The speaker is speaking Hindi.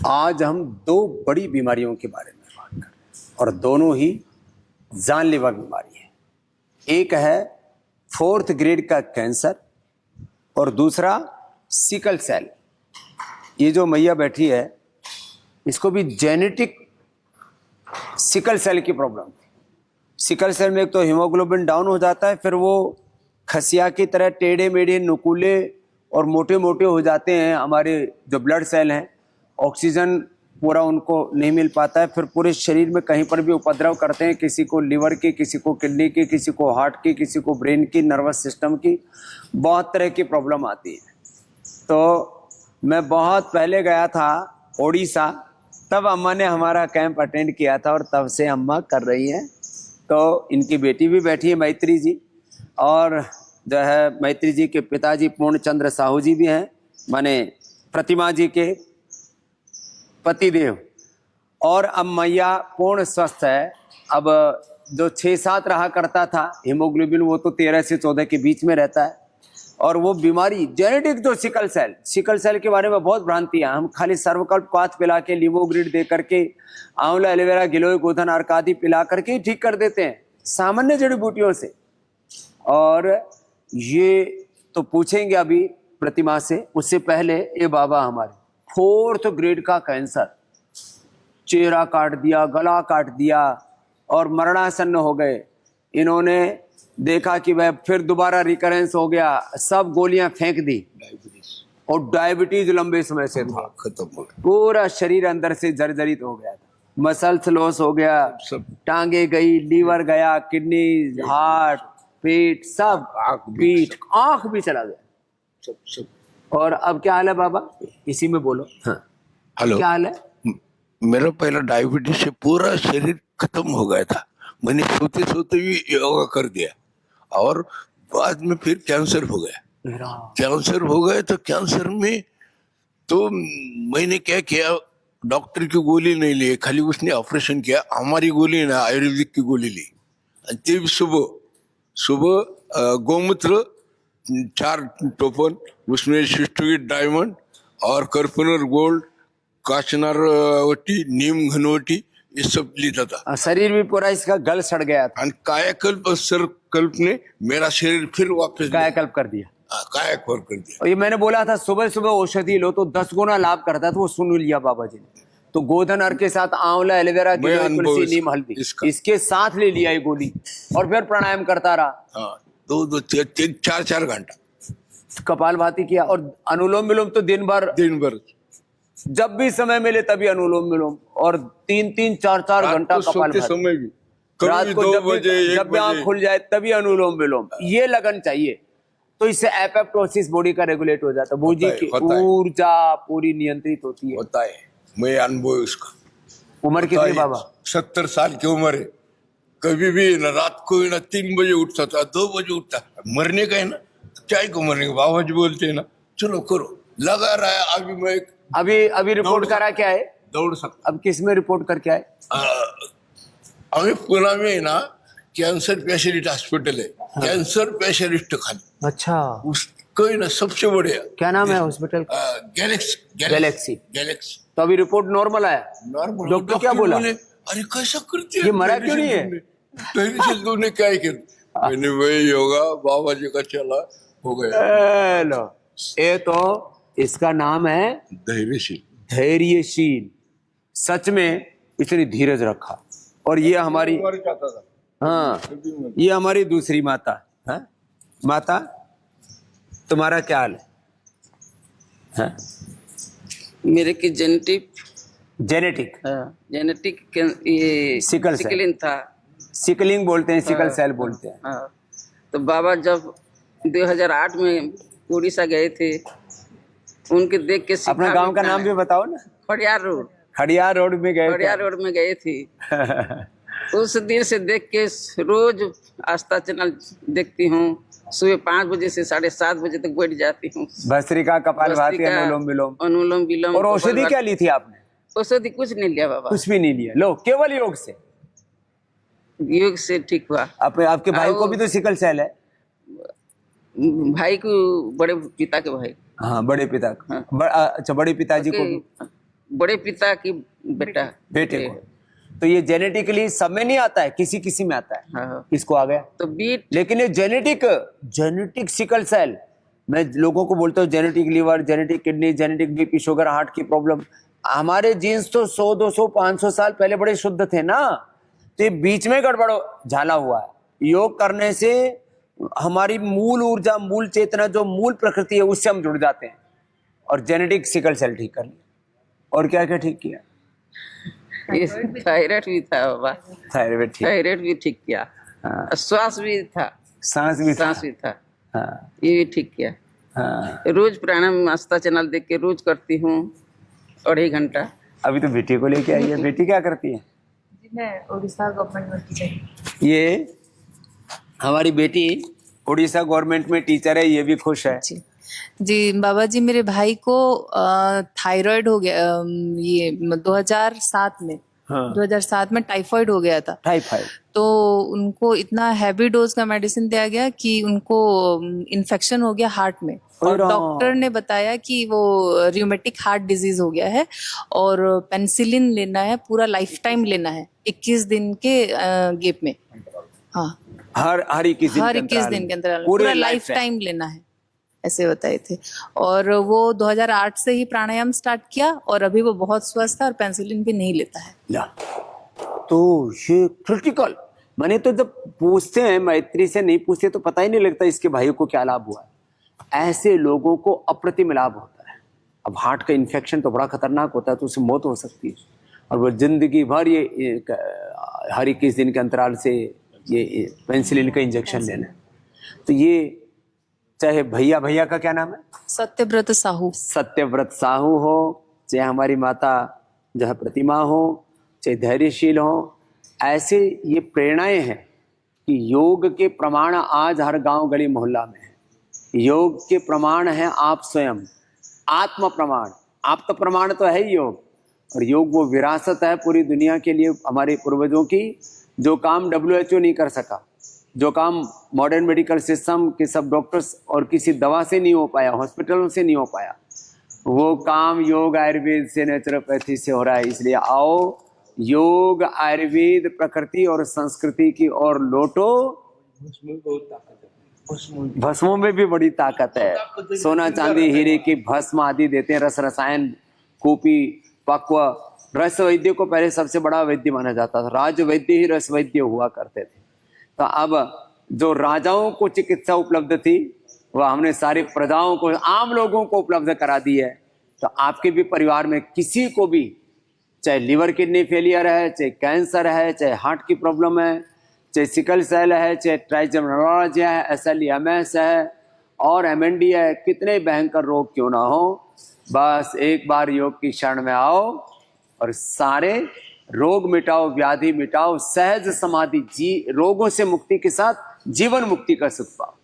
आज हम दो बड़ी बीमारियों के बारे में बात करें और दोनों ही जानलेवा बीमारी है। एक है 4th ग्रेड का कैंसर और दूसरा सिकल सेल। ये जो मैया बैठी है इसको भी जेनेटिक सिकल सेल की प्रॉब्लम। सिकल सेल में एक तो हीमोग्लोबिन डाउन हो जाता है, फिर वो खसिया की तरह टेढ़े मेढ़े नुकीले और मोटे मोटे हो जाते हैं। हमारे जो ब्लड सेल हैं ऑक्सीजन पूरा उनको नहीं मिल पाता है, फिर पूरे शरीर में कहीं पर भी उपद्रव करते हैं। किसी को लीवर की, किसी को किडनी की, किसी को हार्ट की, किसी को ब्रेन की, नर्वस सिस्टम की, बहुत तरह की प्रॉब्लम आती है। तो मैं बहुत पहले गया था ओडिशा, तब अम्मा ने हमारा कैंप अटेंड किया था और तब से अम्मा कर रही हैं। तो इनकी बेटी भी बैठी है मैत्री जी, और जो है मैत्री जी के पिताजी पूर्णचंद्र साहू जी भी हैं, माने प्रतिमा जी के पतिदेव। और अब मैया पूर्ण स्वस्थ है। अब जो 6-7 रहा करता था हीमोग्लोबिन, वो तो 13 से 14 के बीच में रहता है। और वो बीमारी जेनेटिक जो सिकल सेल के बारे में बहुत भ्रांतियां। हम खाली सर्वकल्प क्वाथ पिला के, लिवोग्रिड दे करके, आंवला एलोवेरा गिलोय गोधन अर्क आदि पिला करके ठीक कर देते हैं सामान्य जड़ी बूटियों से। और ये तो पूछेंगे अभी प्रतिमा से, उससे पहले ये बाबा हमारे 4th ग्रेड का कैंसर, चेहरा काट दिया, गला काट दिया और मरणासन्न हो गए। इन्होंने देखा कि वह फिर दोबारा रिकरेंस हो गया, सब गोलियां फेंक दी और डायबिटीज लंबे समय से था, खत्म हो गया। पूरा शरीर अंदर से जर्जरित हो गया था, मसल्स लॉस हो गया, टांगे गई, लीवर गया, किडनी, हार्ट, पेट सब, पीठ, आंख भी चला गया सब। और अब क्या हाल है बाबा? इसी में बोलो। हाँ, हेलो, क्या हाल है? मेरा पहला डायबिटीज से पूरा शरीर खत्म हो गया था। मैंने सोते सोते भी योगा कर दिया और बाद में फिर कैंसर हो गया। कैंसर हो गया तो कैंसर में तो मैंने क्या किया, डॉक्टर की गोली नहीं ली, खाली उसने ऑपरेशन किया। हमारी गोली ना, आयुर्वेदिक की गोली ली। तब सुबह गोमूत्र 4 टोपन, उसमें सिस्टोगिट डायमंड और कर्पूनर गोल्ड, काचनार वटी, नीम घनवटी, ये सब लेता था। शरीर भी पूरा इसका गल सड़ गया था। कायाकल्प और सरकल्प ने मेरा शरीर फिर वापस कायाकल्प कर दिया। कायाकल्प कर दिया। और ये मैंने बोला था सुबह सुबह औषधि लो तो 10 गुना लाभ करता था, वो सुन लिया बाबा जी ने। तो गोधन अर्क के साथ आंवला एलोवेरा तुलसी नीम हल्दी इसके साथ ले लिया ये गोली और फिर प्राणायाम करता रहा। 2-4 घंटा कपाल भाती किया और अनुलोम विलोम तो दिन भर जब भी समय मिले तभी अनुलोम विलोम, और 3-3, 4-4 घंटा कपाल भाती। समय भी रात को जब भी आंख खुल जाए तभी अनुलोम विलोम, ये लगन चाहिए। तो इससे एपोप्टोसिस बॉडी का रेगुलेट हो जाता है, बॉडी की ऊर्जा पूरी नियंत्रित होती है। होता है, मैं अनुभव उसका। उम्र कितनी बाबा? 70 साल की उम्र है। कभी भी ना रात को ना 3 बजे उठता था, 2 बजे उठता। मरने का है ना, क्या को मरने का, बाबा जी बोलते हैं ना, चलो करो, लगा रहा है। अभी मैं अभी रिपोर्ट करा क्या है? दौड़ सकता। अब किस में रिपोर्ट करके आए? अभी पुणे में ना कैंसर स्पेशलिस्ट हॉस्पिटल है। हाँ। कैंसर स्पेशलिस्ट खाली। अच्छा, उसको ना सबसे बढ़िया। क्या नाम है हॉस्पिटल? गैलेक्सी। तो अभी रिपोर्ट नॉर्मल आया? नॉर्मल। डॉक्टर क्या बोला? अरे कैसा करते हैं, ये मरा क्यों नहीं है? तूने क्या किया? मैंने वही योगा बाबा जी का चला, हो गया। लो, ये तो इसका नाम है धैर्यशील। सच में इतनी धीरज रखा। और ये हमारी, हाँ, ये हमारी दूसरी माता है। माता, तुम्हारा क्या हाल है? मेरे की जेनेटिक ये सिकलिंग था। सिकलिंग बोलते हैं, सिकल सेल बोलते हैं। हाँ। तो बाबा जब 2008 में उड़ीसा गए थे, उनके देख के अपना गांव का नाम भी बताओ ना। खड़ियार रोड में गए थे। उस दिन से देख के रोज आस्था चैनल देखती हूँ। सुबह 5 बजे से 7:30 बजे तक बैठ जाती हूँ। भस्त्रिका, कपालभाति, अनुलोम विलोम। और औषधि क्या ली थी आपने? औषधि कुछ नहीं लिया बाबा, कुछ भी नहीं लिया। लो, केवल योग से ठीक हुआ। आपके भाई को भी तो सिकल सेल है? भाई को, बड़े पिता के भाई। हाँ, बड़े पिता। हाँ। अच्छा, बड़े पिताजी को बड़े पिता की बेटा बेटे को। तो ये जेनेटिकली सब में नहीं आता है, किसी किसी में आता है। हाँ। किसको आ गया? तो बीट लेकिन ये जेनेटिक सिकल सेल, मैं लोगों को बोलता हूँ genetic liver, genetic kidney, genetic BP, sugar, heart की प्रॉब्लम, हमारे जीन्स तो 100 200 500 साल पहले बड़े शुद्ध थे ना, तो ये बीच में गड़बड़ झाला हुआ है। योग करने से हमारी मूल ऊर्जा, मूल चेतना, जो मूल प्रकृति है उससे हम जुड़ जाते हैं और जेनेटिक सिकल सेल ठीक कर लिया। और क्या क्या ठीक किया? थायराइड भी था बाबा, थायराइड ठीक, थायराइड भी ठीक किया। हाँ। श्वास भी था, सांस भी था, सांस भी था, हाँ ये भी ठीक किया। हाँ। रोज प्राणायाम आस्था चैनल देख के रोज करती हूँ 2.5 घंटा। अभी तो बेटी को लेके आई है, बेटी क्या करती है? जी मैं उड़ीसा गवर्नमेंट में टीचर। ये हमारी बेटी उड़ीसा गवर्नमेंट में टीचर है, ये भी खुश है। जी जी बाबा जी, मेरे भाई को थायराइड हो गया, ये 2007 में, हाँ। 2007 में टाइफाइड हो गया था। टाइफाइड। तो उनको इतना हैवी डोज का मेडिसिन दिया गया कि उनको इन्फेक्शन हो गया हार्ट में, और अरे। डॉक्टर ने बताया कि वो रियूमेटिक हार्ट डिजीज हो गया है और पेनिसिलिन लेना है, पूरा लाइफ टाइम लेना है, 21 दिन के गैप में। हाँ, हर 21 दिन हर के 21 अंतराल दिन में। के अंतराल, पूरे पूरा लाइफ टाइम लेना है, ऐसे बताए थे। और वो 2008 से ही प्राणायाम स्टार्ट किया और अभी वो बहुत स्वस्थ है और पेनिसिलिन भी नहीं लेता है। ला। तो ये क्रिटिकल, मैंने तो जब पूछते हैं मैत्री से, नहीं पूछते तो पता ही नहीं लगता इसके भाई को क्या लाभ हुआ है। ऐसे लोगों को अप्रतिम लाभ होता है। अब हार्ट का इन्फेक्शन तो बड़ा खतरनाक होता है, तो उससे मौत हो सकती है, और वो जिंदगी भर ये हर 21 दिन के अंतराल से ये पेनिसिलिन का इंजेक्शन लेना है। तो ये चाहे भैया का क्या नाम है? सत्यव्रत साहू। सत्यव्रत साहू हो, चाहे हमारी माता जो है प्रतिमा हो, चाहे धैर्यशील हो, ऐसे ये प्रेरणाएं हैं कि योग के प्रमाण आज हर गांव गली मोहल्ला में है। योग के प्रमाण है आप स्वयं, आत्म प्रमाण। आप तो प्रमाण तो है ही योग, और योग वो विरासत है पूरी दुनिया के लिए, हमारे पूर्वजों की, जो काम WHO नहीं कर सका, जो काम मॉडर्न मेडिकल सिस्टम के सब डॉक्टर्स और किसी दवा से नहीं हो पाया, हॉस्पिटलों से नहीं हो पाया, वो काम योग आयुर्वेद से, नेचुरोपैथी से हो रहा है। इसलिए आओ, योग, आयुर्वेद, प्रकृति और संस्कृति की ओर लौटो। भस्मों में भी बड़ी ताकत है। सोना चांदी हीरे की भस्म आदि देते हैं, रस रसायन, कूपी, पक्व। रस वैद्य को पहले सबसे बड़ा वैद्य माना जाता था, राज वैद्य ही रस वैद्य हुआ करते थे। तो अब जो राजाओं को चिकित्सा उपलब्ध थी, वह हमने सारी प्रजाओं को, आम लोगों को उपलब्ध करा दी है। तो आपके भी परिवार में किसी को भी, चाहे लिवर किडनी फेलियर है, चाहे कैंसर है, चाहे हार्ट की प्रॉब्लम है, चाहे सिकल सेल है, चाहे ट्राइजोमिनोलॉजिया है, SLEMS है और MND है, कितने भयंकर रोग क्यों ना हो, बस एक बार योग की शरण में आओ और सारे रोग मिटाओ, व्याधि मिटाओ, सहज समाधि, रोगों से मुक्ति के साथ जीवन मुक्ति का सुख पाओ।